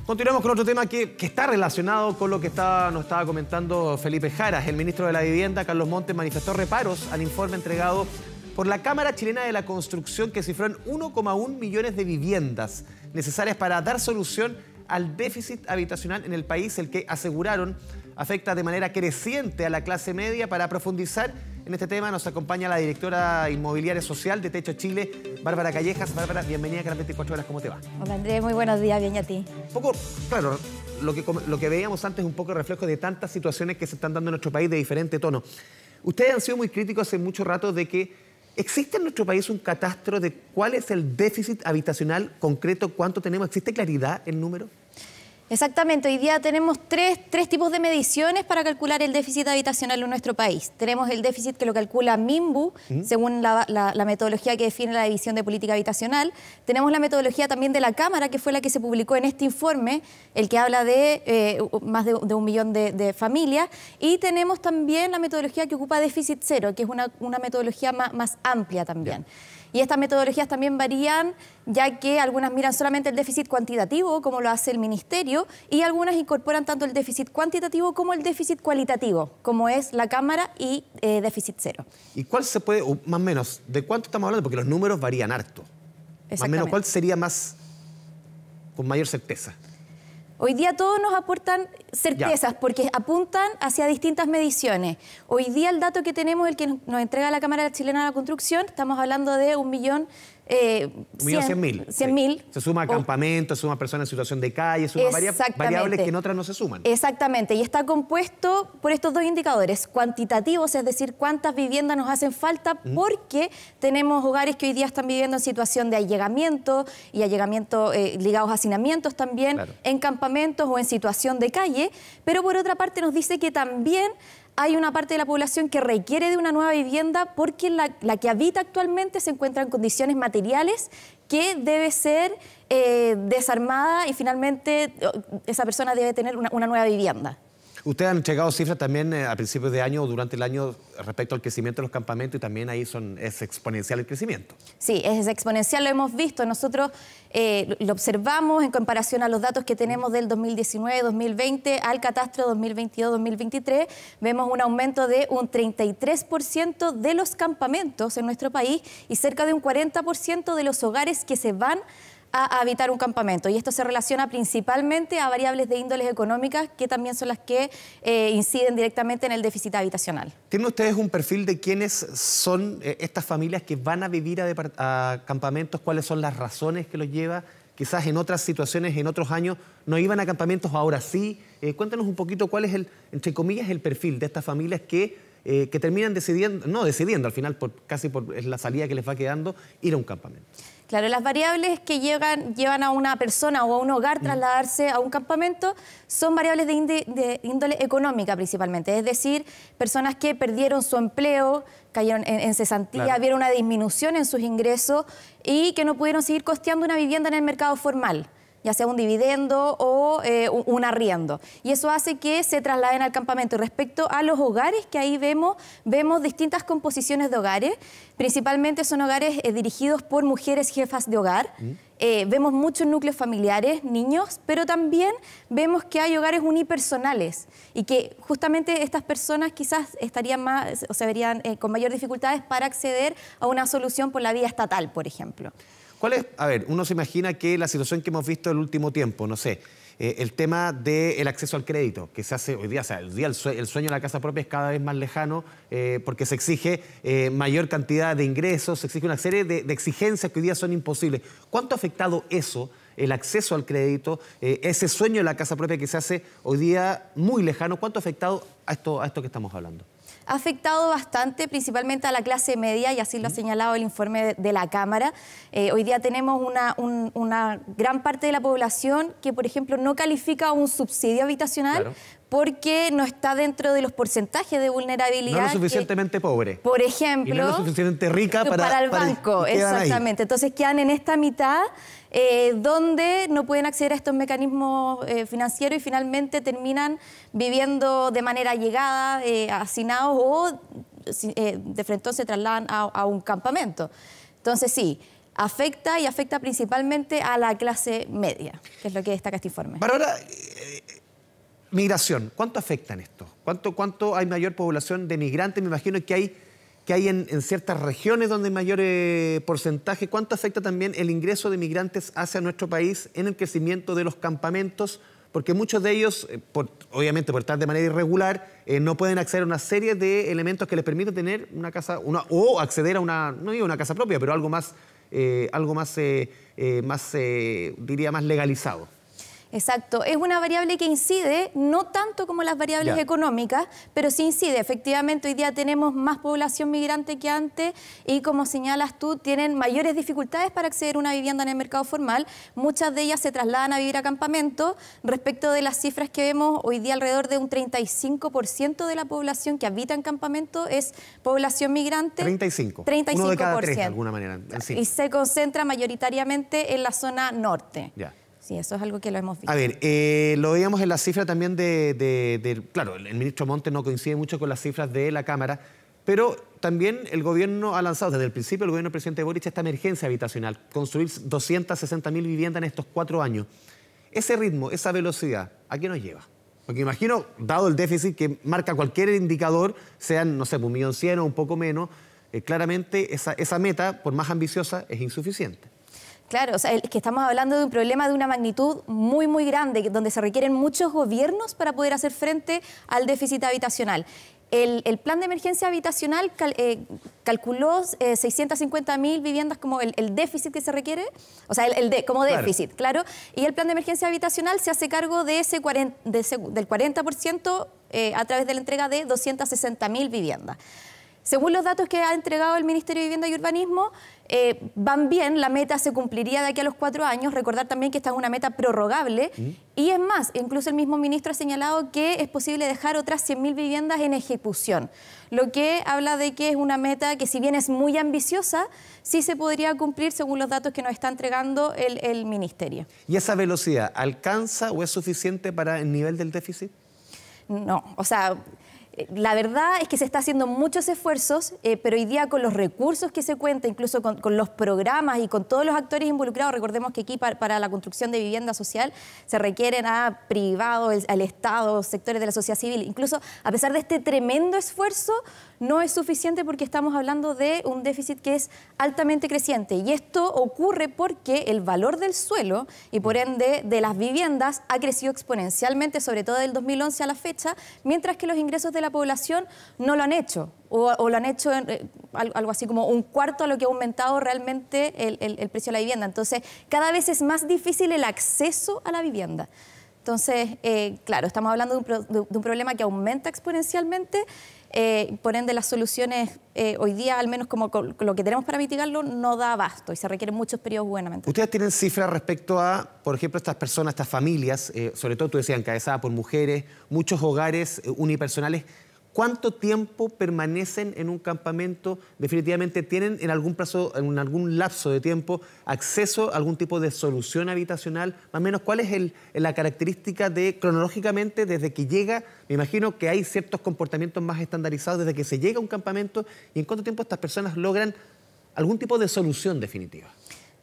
Continuamos con otro tema que está relacionado con lo que nos estaba comentando Felipe Jaras. El ministro de la Vivienda, Carlos Montes, manifestó reparos al informe entregado por la Cámara Chilena de la Construcción, que cifró en 1,1 millones de viviendas necesarias para dar solución al déficit habitacional en el país, el que aseguraron afecta de manera creciente a la clase media. Para profundizar en este tema nos acompaña la directora inmobiliaria social de Techo Chile, Bárbara Callejas. Bárbara, bienvenida a Canal 24 Horas, ¿cómo te va? Hola Andrés, muy buenos días, bien y a ti. Un poco, claro, lo que veíamos antes es un poco reflejo de tantas situaciones que se están dando en nuestro país de diferente tono. Ustedes han sido muy críticos hace mucho rato de que existe en nuestro país un catastro de cuál es el déficit habitacional concreto, cuánto tenemos. ¿Existe claridad en números? Exactamente, hoy día tenemos tres tipos de mediciones para calcular el déficit habitacional en nuestro país. Tenemos el déficit que lo calcula MIMBU, según la metodología que define la División de Política Habitacional. Tenemos la metodología también de la Cámara, que fue la que se publicó en este informe, el que habla de más de 1 millón de familias. Y tenemos también la metodología que ocupa déficit cero, que es una metodología más amplia también. Y estas metodologías también varían, ya que algunas miran solamente el déficit cuantitativo, como lo hace el Ministerio, y algunas incorporan tanto el déficit cuantitativo como el déficit cualitativo, como es la Cámara y déficit cero. ¿Y cuál se puede, o más o menos, de cuánto estamos hablando? Porque los números varían harto. Más o menos, ¿cuál sería con mayor certeza? Hoy día todos nos aportan certezas porque apuntan hacia distintas mediciones. Hoy día el dato que tenemos, el que nos entrega la Cámara Chilena de la Construcción, estamos hablando de 1.100.000. Se suma campamentos, se suma personas en situación de calle, suma variables que en otras no se suman. Exactamente, y está compuesto por estos dos indicadores cuantitativos, es decir, cuántas viviendas nos hacen falta, porque tenemos hogares que hoy día están viviendo en situación de allegamiento y allegamiento ligados a hacinamientos también, en campamentos o en situación de calle, pero por otra parte nos dice que también hay una parte de la población que requiere de una nueva vivienda porque la que habita actualmente se encuentra en condiciones materiales que debe ser desarmada y finalmente esa persona debe tener una nueva vivienda. Ustedes han entregado cifras también a principios de año o durante el año respecto al crecimiento de los campamentos y también ahí es exponencial el crecimiento. Sí, es exponencial, lo hemos visto. Nosotros lo observamos en comparación a los datos que tenemos del 2019-2020 al catastro 2022-2023. Vemos un aumento de un 33% de los campamentos en nuestro país y cerca de un 40% de los hogares que se van a habitar un campamento. Y esto se relaciona principalmente a variables de índoles económicas que también son las que inciden directamente en el déficit habitacional. ¿Tienen ustedes un perfil de quiénes son estas familias que van a vivir a campamentos? ¿Cuáles son las razones que los lleva? Quizás en otras situaciones, en otros años, no iban a campamentos, ahora sí. Cuéntanos un poquito cuál es entre comillas, el perfil de estas familias que terminan decidiendo al final, casi por la salida que les va quedando, ir a un campamento. Claro, las variables que llevan a una persona o a un hogar trasladarse a un campamento son variables de índole económica principalmente, es decir, personas que perdieron su empleo, cayeron en cesantía, vieron una disminución en sus ingresos y que no pudieron seguir costeando una vivienda en el mercado formal, ya sea un dividendo o un arriendo. Y eso hace que se trasladen al campamento. Y respecto a los hogares, que ahí vemos distintas composiciones de hogares. Principalmente son hogares dirigidos por mujeres jefas de hogar. Vemos muchos núcleos familiares, niños, pero también vemos que hay hogares unipersonales y que justamente estas personas quizás estarían más o se verían con mayor dificultades para acceder a una solución por la vía estatal, por ejemplo. ¿Cuál es? A ver, uno se imagina que la situación que hemos visto el último tiempo, no sé, el tema del acceso al crédito, que se hace hoy día, o sea, el sueño de la casa propia es cada vez más lejano porque se exige mayor cantidad de ingresos, se exige una serie de exigencias que hoy día son imposibles. ¿Cuánto ha afectado eso, el acceso al crédito, ese sueño de la casa propia que se hace hoy día muy lejano? ¿Cuánto ha afectado a esto que estamos hablando? Ha afectado bastante, principalmente a la clase media, y así lo ha señalado el informe de la Cámara. Hoy día tenemos una gran parte de la población que, por ejemplo, no califica un subsidio habitacional porque no está dentro de los porcentajes de vulnerabilidad. No es lo suficientemente pobre. Por ejemplo. Y no es lo suficientemente rica para el banco, exactamente. Entonces quedan en esta mitad donde no pueden acceder a estos mecanismos financieros y finalmente terminan viviendo de manera allegada, hacinados o de frente se trasladan a un campamento. Entonces sí, afecta y afecta principalmente a la clase media, que es lo que destaca este informe. Bárbara, migración, ¿cuánto afecta en esto? ¿Cuánto hay mayor población de migrantes? Me imagino que hay en ciertas regiones donde hay mayor porcentaje. ¿Cuánto afecta también el ingreso de migrantes hacia nuestro país en el crecimiento de los campamentos? Porque muchos de ellos, obviamente por estar de manera irregular, no pueden acceder a una serie de elementos que les permiten tener una casa, o acceder a no digo una casa propia, pero algo más diría, más legalizado. Exacto, es una variable que incide, no tanto como las variables económicas, pero sí incide. Efectivamente, hoy día tenemos más población migrante que antes y, como señalas tú, tienen mayores dificultades para acceder a una vivienda en el mercado formal. Muchas de ellas se trasladan a vivir a campamentos. Respecto de las cifras que vemos, hoy día alrededor de un 35% de la población que habita en campamentos es población migrante. 35%. 35%. Uno de cada tres, de alguna manera. Sí. Y se concentra mayoritariamente en la zona norte. Ya. Sí, eso es algo que lo hemos visto. A ver, lo veíamos en la cifra también claro, el ministro Montes no coincide mucho con las cifras de la Cámara, pero también el gobierno ha lanzado desde el principio, el gobierno del presidente Boric, esta emergencia habitacional, construir 260.000 viviendas en estos 4 años. Ese ritmo, esa velocidad, ¿a qué nos lleva? Porque imagino, dado el déficit que marca cualquier indicador, sean, no sé, 1.100.000 o un poco menos, claramente esa meta, por más ambiciosa, es insuficiente. Claro, o sea, es que estamos hablando de un problema de una magnitud muy, muy grande, donde se requieren muchos gobiernos para poder hacer frente al déficit habitacional. El plan de emergencia habitacional calculó 650.000 viviendas como el déficit que se requiere, o sea, como déficit, claro. Y el plan de emergencia habitacional se hace cargo de del 40% a través de la entrega de 260.000 viviendas. Según los datos que ha entregado el Ministerio de Vivienda y Urbanismo, van bien, la meta se cumpliría de aquí a los 4 años. Recordar también que esta es una meta prorrogable. Y es más, incluso el mismo ministro ha señalado que es posible dejar otras 100.000 viviendas en ejecución, lo que habla de que es una meta que, si bien es muy ambiciosa, sí se podría cumplir según los datos que nos está entregando el Ministerio. ¿Y esa velocidad alcanza o es suficiente para el nivel del déficit? No, o sea, la verdad es que se está haciendo muchos esfuerzos, pero hoy día con los recursos que se cuenta, incluso con los programas y con todos los actores involucrados, recordemos que aquí para la construcción de vivienda social se requieren a privados, al Estado, sectores de la sociedad civil. Incluso a pesar de este tremendo esfuerzo, no es suficiente porque estamos hablando de un déficit que es altamente creciente. Y esto ocurre porque el valor del suelo y por ende de las viviendas ha crecido exponencialmente, sobre todo del 2011 a la fecha, mientras que los ingresos de la población no lo han hecho, o lo han hecho algo así como un cuarto a lo que ha aumentado realmente el precio de la vivienda. Entonces, cada vez es más difícil el acceso a la vivienda. Entonces, claro, estamos hablando de un problema que aumenta exponencialmente, por ende las soluciones hoy día, al menos como lo que tenemos para mitigarlo, no da abasto y se requieren muchos periodos gubernamentales. ¿Ustedes tienen cifras respecto a, por ejemplo, estas personas, estas familias, sobre todo tú decías, encabezadas por mujeres, muchos hogares unipersonales? ¿Cuánto tiempo permanecen en un campamento? ¿Definitivamente tienen en algún plazo, en algún lapso de tiempo, acceso a algún tipo de solución habitacional? Más o menos, ¿cuál es la característica cronológicamente, desde que llega? Me imagino que hay ciertos comportamientos más estandarizados desde que se llega a un campamento. ¿Y en cuánto tiempo estas personas logran algún tipo de solución definitiva?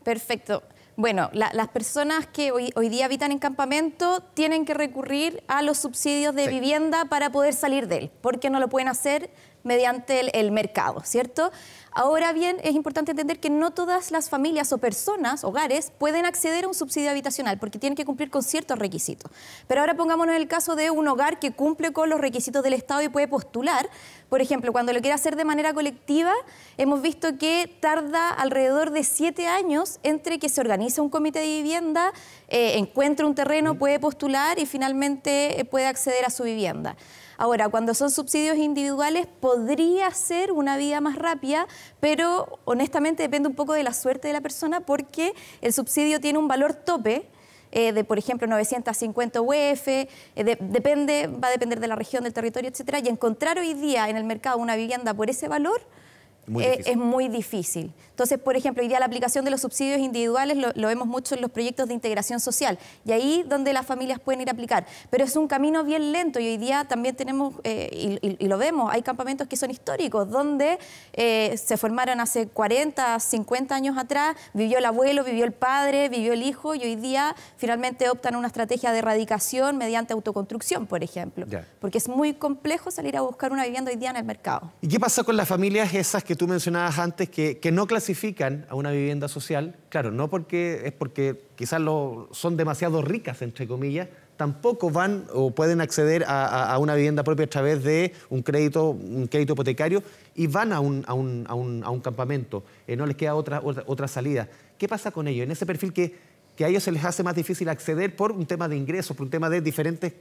Perfecto. Bueno, las personas que hoy día habitan en campamento tienen que recurrir a los subsidios de vivienda para poder salir de él, porque no lo pueden hacer mediante el mercado, ¿cierto? Ahora bien, es importante entender que no todas las familias o personas, hogares, pueden acceder a un subsidio habitacional porque tienen que cumplir con ciertos requisitos. Pero ahora pongámonos en el caso de un hogar que cumple con los requisitos del Estado y puede postular. Por ejemplo, cuando lo quiere hacer de manera colectiva, hemos visto que tarda alrededor de 7 años entre que se organiza un comité de vivienda, encuentra un terreno, puede postular y finalmente puede acceder a su vivienda. Ahora, cuando son subsidios individuales, podría ser una vía más rápida, pero honestamente depende un poco de la suerte de la persona porque el subsidio tiene un valor tope de, por ejemplo, 950 UF, va a depender de la región, del territorio, etcétera, y encontrar hoy día en el mercado una vivienda por ese valor es muy difícil. Entonces, por ejemplo, hoy día la aplicación de los subsidios individuales lo vemos mucho en los proyectos de integración social, y ahí donde las familias pueden ir a aplicar. Pero es un camino bien lento, y hoy día también tenemos, y lo vemos, hay campamentos que son históricos, donde se formaron hace 40, 50 años atrás, vivió el abuelo, vivió el padre, vivió el hijo, y hoy día finalmente optan a una estrategia de erradicación mediante autoconstrucción, por ejemplo. Porque es muy complejo salir a buscar una vivienda hoy día en el mercado. ¿Y qué pasa con las familias esas que tú mencionabas antes que no clasifican a una vivienda social? Claro, no porque quizás son demasiado ricas, entre comillas, tampoco van o pueden acceder a una vivienda propia a través de un crédito hipotecario y van a un campamento. No les queda otra salida. ¿Qué pasa con ellos? En ese perfil que a ellos se les hace más difícil acceder por un tema de ingresos, por un tema de diferentes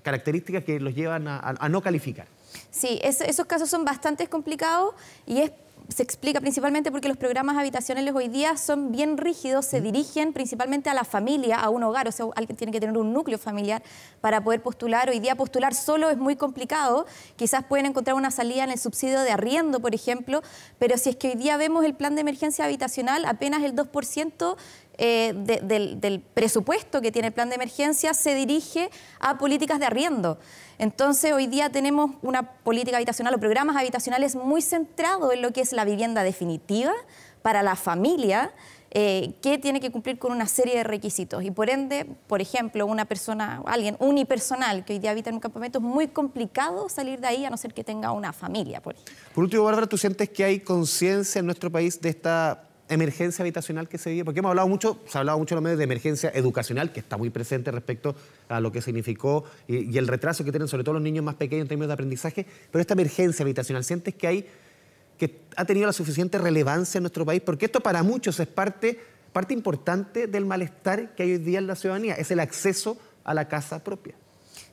características que los llevan a no calificar. Sí, esos casos son bastante complicados y se explica principalmente porque los programas habitacionales hoy día son bien rígidos, se dirigen principalmente a la familia, a un hogar, o sea, alguien tiene que tener un núcleo familiar para poder postular. Hoy día postular solo es muy complicado, quizás pueden encontrar una salida en el subsidio de arriendo, por ejemplo, pero si es que hoy día vemos el plan de emergencia habitacional, apenas el 2% del presupuesto que tiene el plan de emergencia se dirige a políticas de arriendo. Entonces, hoy día tenemos una política habitacional o programas habitacionales muy centrados en lo que es la vivienda definitiva para la familia, que tiene que cumplir con una serie de requisitos. Y por ende, por ejemplo, alguien unipersonal que hoy día habita en un campamento, es muy complicado salir de ahí a no ser que tenga una familia. Por último, Bárbara, ¿tú sientes que hay conciencia en nuestro país de esta emergencia habitacional que se vive? Porque se ha hablado mucho en los medios de emergencia educacional, que está muy presente respecto a lo que significó y el retraso que tienen sobre todo los niños más pequeños en términos de aprendizaje, pero esta emergencia habitacional, ¿sientes que ha tenido la suficiente relevancia en nuestro país? Porque esto para muchos es parte importante del malestar que hay hoy día en la ciudadanía, es el acceso a la casa propia.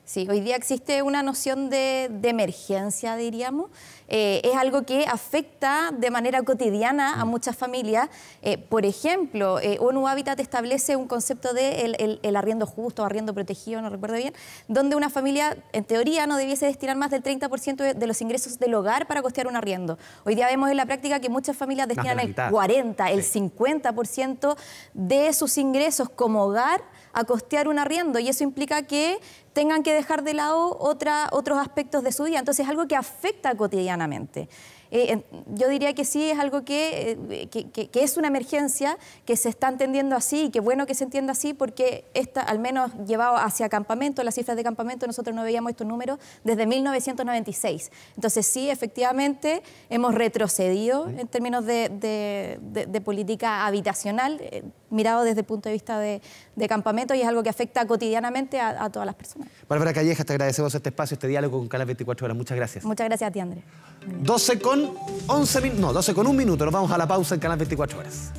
Sí, hoy día existe una noción de emergencia, diríamos. Es algo que afecta de manera cotidiana a muchas familias. Por ejemplo, ONU Habitat establece un concepto de el arriendo justo, arriendo protegido, no recuerdo bien, donde una familia, en teoría, no debiese destinar más del 30% de los ingresos del hogar para costear un arriendo. Hoy día vemos en la práctica que muchas familias destinan el 40%, el 50% de sus ingresos como hogar a costear un arriendo, y eso implica que tengan que dejar de lado otros aspectos de su vida. Entonces es algo que afecta cotidianamente. Yo diría que sí, es algo que es una emergencia, que se está entendiendo así, y qué bueno que se entienda así, porque al menos llevado hacia campamento, las cifras de campamento, nosotros no veíamos estos números desde 1996. Entonces sí, efectivamente, hemos retrocedido en términos de política habitacional, mirado desde el punto de vista de campamento, y es algo que afecta cotidianamente a todas las personas. Bárbara Callejas, te agradecemos este espacio, este diálogo con Canal 24 Horas. Muchas gracias. Muchas gracias a ti, Andrés. 12 con 1 minuto, nos vamos a la pausa en Canal 24 Horas.